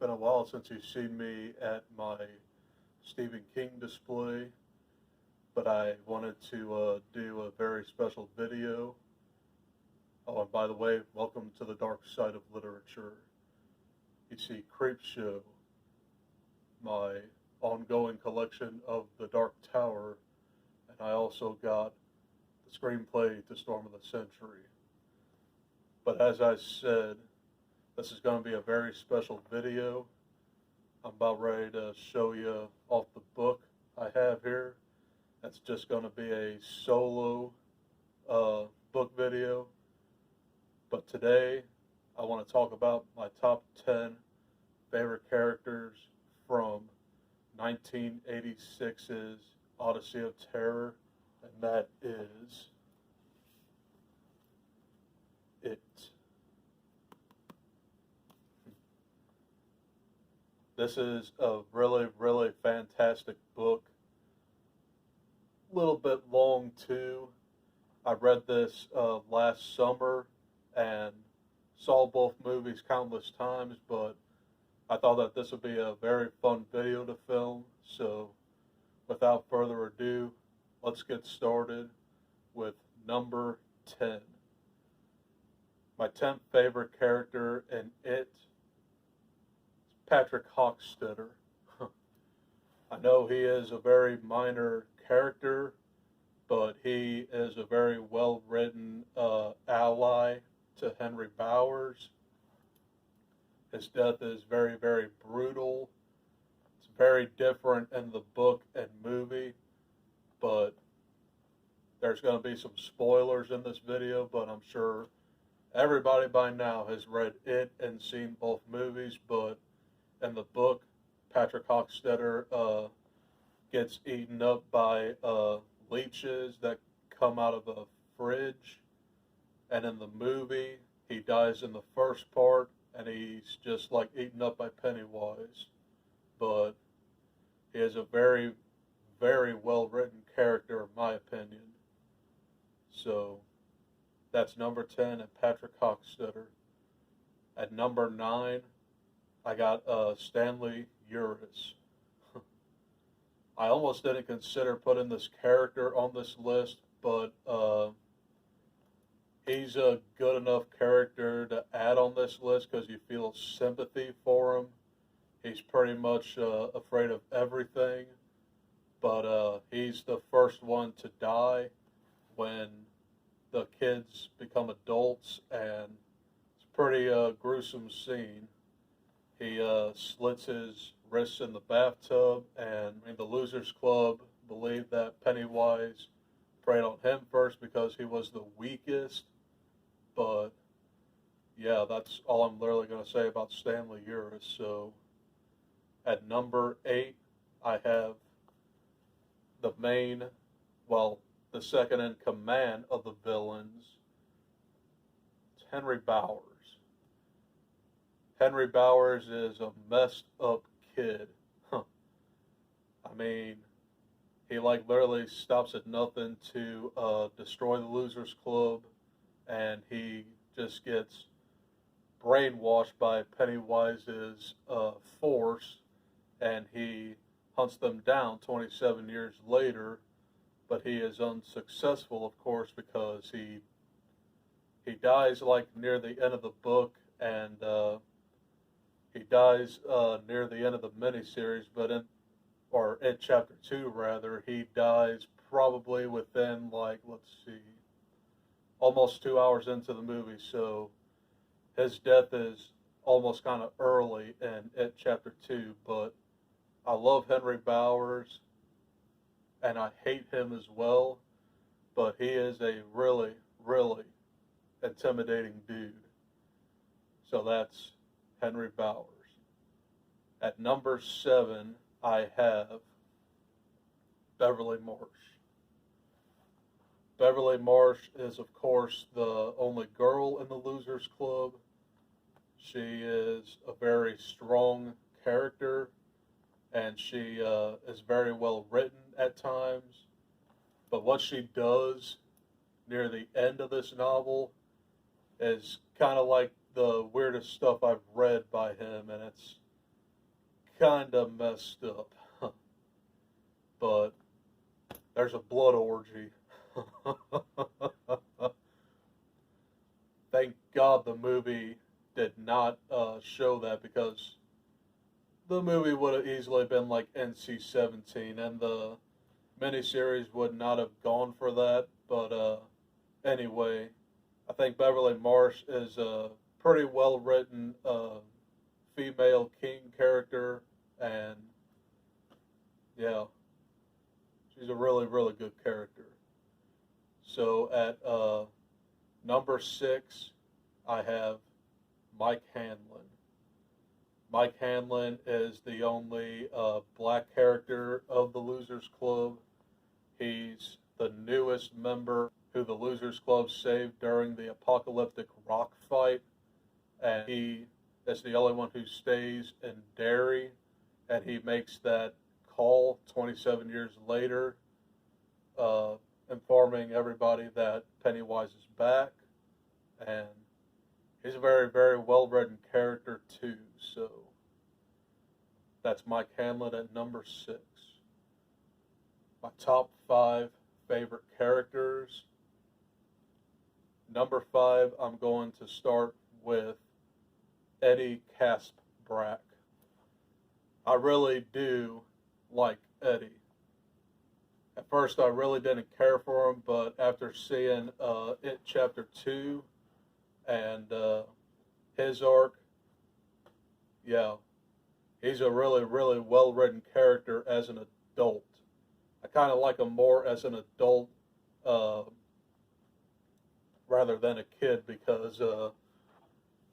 been a while since you've seen me at my Stephen King display, but I wanted to do a very special video. Oh, and by the way, welcome to the dark side of literature. You see Creepshow, my ongoing collection of The Dark Tower, and I also got the screenplay to Storm of the Century. But as I said, this is going to be a very special video. I'm about ready to show you off the book I have here. It's just going to be a solo book video. But today, I want to talk about my top 10 favorite characters from 1986's Odyssey of Terror, and that is It. This is a really, really fantastic book. A little bit long too. I read this last summer and saw both movies countless times, but I thought that this would be a very fun video to film. So without further ado, let's get started with number 10. My 10th favorite character in It, Patrick Hockstetter. I know he is a very minor character, but he is a very well-written ally to Henry Bowers. His death is very, very brutal. It's very different in the book and movie, but there's going to be some spoilers in this video, but I'm sure everybody by now has read It and seen both movies. But in the book, Patrick Hockstetter gets eaten up by leeches that come out of a fridge. And in the movie, he dies in the first part, and he's just like eaten up by Pennywise. But he is a very, very well-written character, in my opinion. So that's number 10 at Patrick Hockstetter. At number 9, I got Stanley Uris. I almost didn't consider putting this character on this list, but he's a good enough character to add on this list because you feel sympathy for him. He's pretty much afraid of everything, but he's the first one to die when the kids become adults, and it's a pretty gruesome scene. He slits his wrists in the bathtub, and the Losers Club believed that Pennywise preyed on him first because he was the weakest. But yeah, that's all I'm literally going to say about Stanley Uris. So at number 8, I have the the second in command of the villains. It's Henry Bowers. Henry Bowers is a messed up kid. I mean, he like literally stops at nothing to destroy the Losers Club, and he just gets brainwashed by Pennywise's force, and he hunts them down 27 years later, but he is unsuccessful, of course, because he dies like near the end of the book, and he dies near the end of the miniseries, but in chapter 2 rather, he dies probably within like, let's see, almost 2 hours into the movie. So his death is almost kind of early in chapter 2, but I love Henry Bowers, and I hate him as well, but he is a really, really intimidating dude. So that's Henry Bowers. At number 7, I have Beverly Marsh. Beverly Marsh is, of course, the only girl in the Losers Club. She is a very strong character, and she is very well written at times. But what she does near the end of this novel is kind of like the weirdest stuff I've read by him, and kind of messed up. But there's a blood orgy. Thank God the movie did not show that, because the movie would have easily been like NC-17, and the miniseries would not have gone for that. But anyway, I think Beverly Marsh is a pretty well written female king character, and yeah, she's a really, really good character. So at number 6, I have Mike Hanlon. Mike Hanlon is the only black character of the Losers Club. He's the newest member who the Losers Club saved during the apocalyptic rock fight, and he is the only one who stays in Derry, and he makes that call 27 years later, informing everybody that Pennywise is back, and he's a very, very well-written character too. So that's Mike Hanlon at number 6. My top 5 favorite characters. Number 5, I'm going to start with Eddie Kaspbrak. I really do like Eddie. At first, I really didn't care for him, but after seeing It Chapter 2 and his arc, yeah, he's a really, really well-written character as an adult. I kind of like him more as an adult rather than a kid, because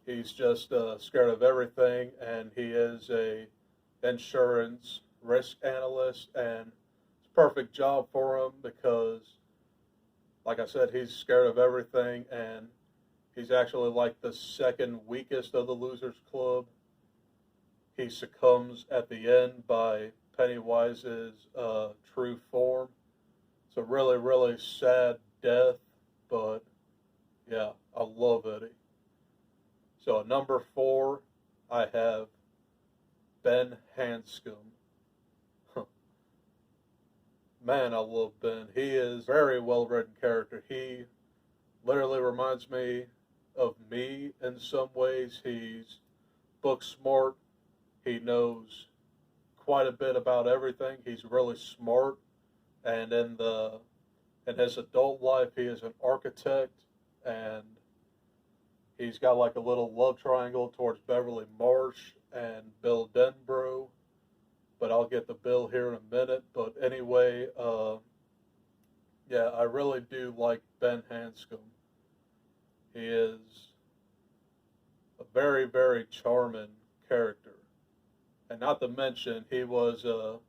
he's just scared of everything, and he is a insurance risk analyst, and it's a perfect job for him because, like I said, he's scared of everything, and he's actually like the second weakest of the Losers Club. He succumbs at the end by Pennywise's true form. It's a really, really sad death, but yeah, I love Eddie. So at number 4, I have Ben Hanscom. Man, I love Ben. He is a very well-written character. He literally reminds me of me in some ways. He's book smart. He knows quite a bit about everything. He's really smart. And in his adult life, he is an architect, and he's got like a little love triangle towards Beverly Marsh and Bill Denbrough, but I'll get to Bill here in a minute. But anyway, yeah, I really do like Ben Hanscom. He is a very, very charming character. And not to mention, he was a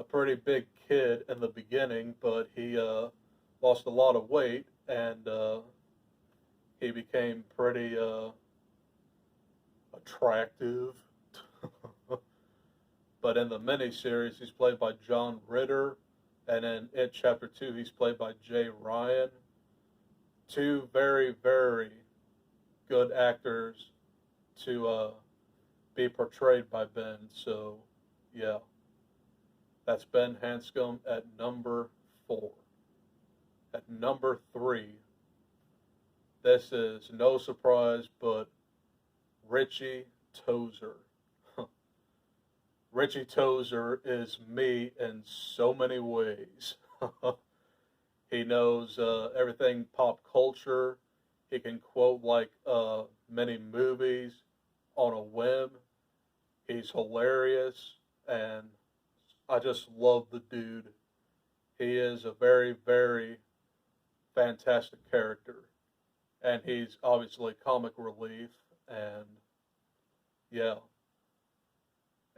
pretty big kid in the beginning, but he lost a lot of weight, and he became pretty attractive. But in the miniseries, he's played by John Ritter, and in It Chapter 2, he's played by Jay Ryan. 2 very, very good actors to be portrayed by Ben. So, yeah, that's Ben Hanscom at number 4. At number 3, this is no surprise, but Richie Tozier. Richie Tozier is me in so many ways. He knows everything pop culture. He can quote like many movies on a whim. He's hilarious, and I just love the dude. He is a very, very fantastic character, and he's obviously comic relief, and yeah.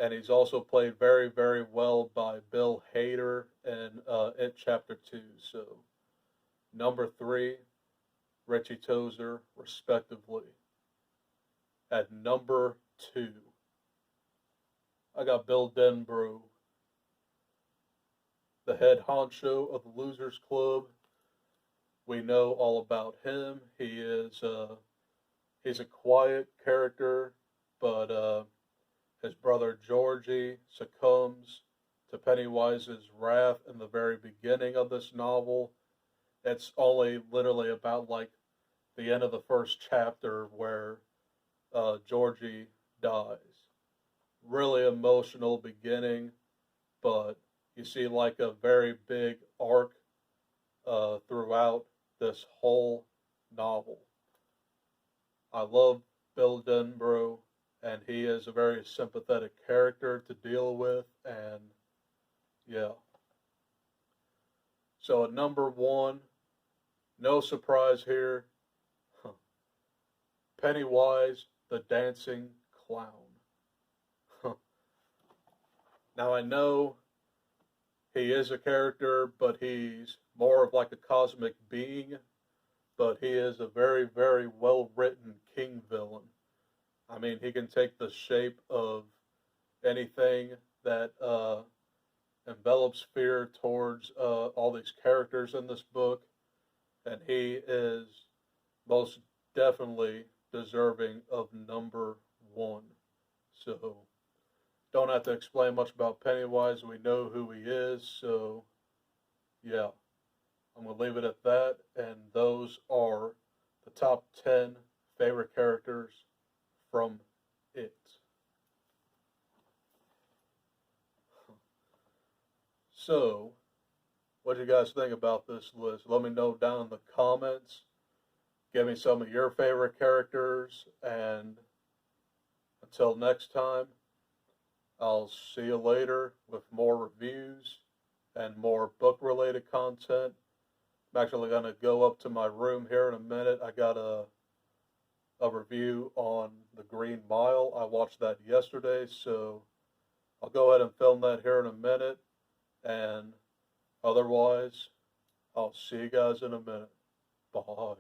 And he's also played very, very well by Bill Hader in It Chapter 2. So, number 3, Richie Tozier, respectively. At number 2, I got Bill Denbrough, the head honcho of the Losers Club. We know all about him. He's a quiet character, but his brother Georgie succumbs to Pennywise's wrath in the very beginning of this novel. It's only literally about like the end of the first chapter where Georgie dies. Really emotional beginning, but you see like a very big arc throughout this whole novel. I love Bill Denbrough, and he is a very sympathetic character to deal with, and yeah. So at number one, no surprise here, Pennywise the Dancing Clown. Now I know he is a character, but he's more of like a cosmic being, but he is a very, very well written king villain. I mean, he can take the shape of anything that envelops fear towards all these characters in this book, and he is most definitely deserving of number one. So, don't have to explain much about Pennywise. We know who he is, so yeah, I'm going to leave it at that. And those are the top 10 favorite characters from it. So, what do you guys think about this list? Let me know down in the comments. Give me some of your favorite characters. And until next time, I'll see you later with more reviews and more book-related content. I'm actually going to go up to my room here in a minute. I got a review on The Green Mile. I watched that yesterday, so I'll go ahead and film that here in a minute. And otherwise, I'll see you guys in a minute. Bye.